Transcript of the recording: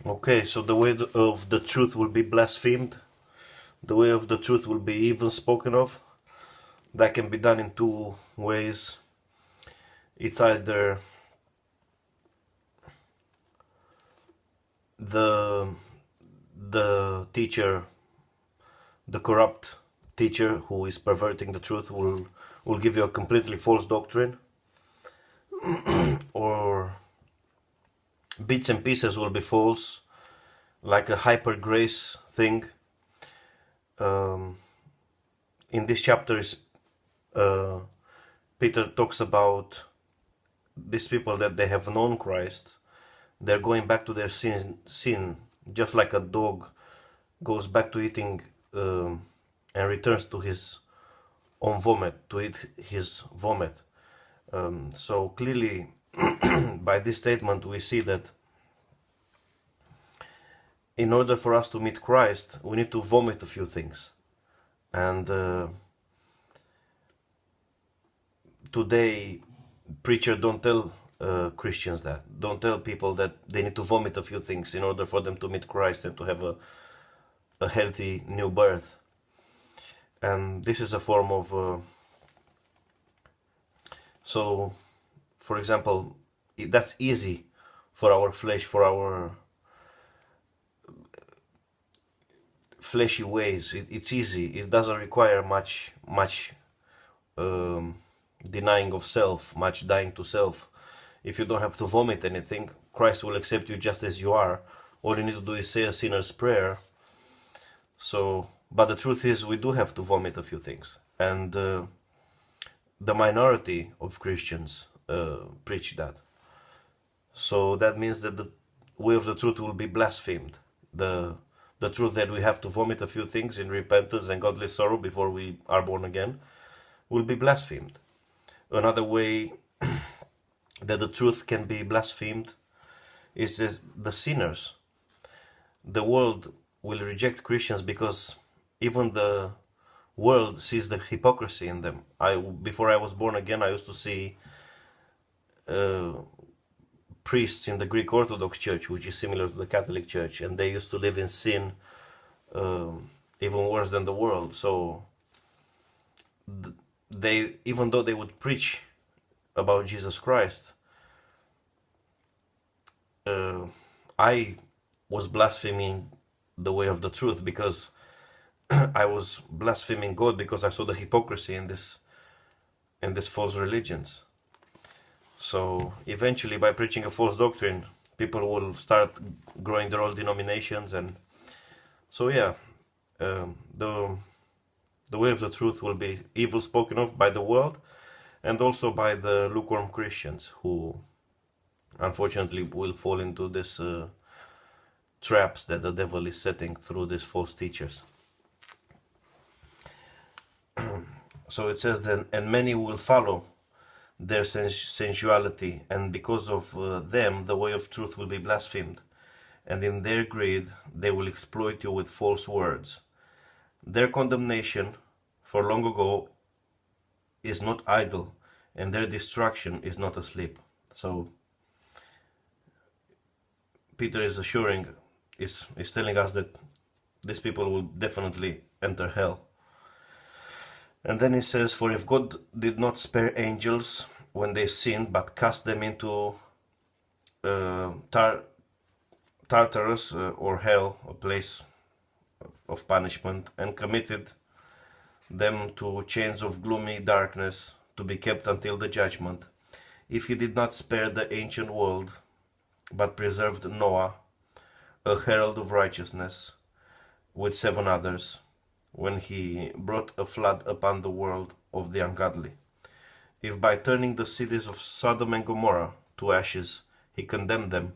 Okay, so the way of the truth will be blasphemed, the way of the truth will be even spoken of. That can be done in two ways. It's either the teacher, the corrupt teacher who is perverting the truth will give you a completely false doctrine, or bits and pieces will be false, like a hyper grace thing. In this chapter is Peter talks about these people that they have known Christ. They're going back to their sin, just like a dog goes back to eating and returns to his own vomit, to eat his vomit. So clearly, by this statement, we see that in order for us to meet Christ, we need to vomit a few things. And today, preachers don't tell Christians that. Don't tell people that they need to vomit a few things in order for them to meet Christ and to have a healthy new birth. And this is a form of... so, for example, that's easy for our flesh, for our fleshy ways. It's easy. It doesn't require much denying of self, much dying to self. If you don't have to vomit anything, Christ will accept you just as you are. All you need to do is say a sinner's prayer. So, but the truth is, we do have to vomit a few things, and the minority of Christians preach that. So that means that the way of the truth will be blasphemed. The truth that we have to vomit a few things in repentance and godly sorrow before we are born again will be blasphemed. Another way that the truth can be blasphemed is the sinners. The world will reject Christians because even the world sees the hypocrisy in them. Before I was born again, I used to see priests in the Greek Orthodox Church, which is similar to the Catholic Church, and they used to live in sin even worse than the world. So they, even though they would preach about Jesus Christ, I was blaspheming the way of the truth, because I was blaspheming God because I saw the hypocrisy in this false religions. So eventually, by preaching a false doctrine, people will start growing their own denominations, and so yeah, the way of the truth will be evil spoken of by the world, and also by the lukewarm Christians who, unfortunately, will fall into this traps that the devil is setting through these false teachers. So it says then, and many will follow their sensuality, and because of them the way of truth will be blasphemed, and in their greed they will exploit you with false words. Their condemnation for long ago is not idle, and their destruction is not asleep. So Peter is assuring, is telling us that these people will definitely enter hell. And then he says, for if God did not spare angels when they sinned, but cast them into Tartarus or hell, a place of punishment, and committed them to chains of gloomy darkness to be kept until the judgment, if he did not spare the ancient world, but preserved Noah, a herald of righteousness, with 7 others, when he brought a flood upon the world of the ungodly. If by turning the cities of Sodom and Gomorrah to ashes he condemned them,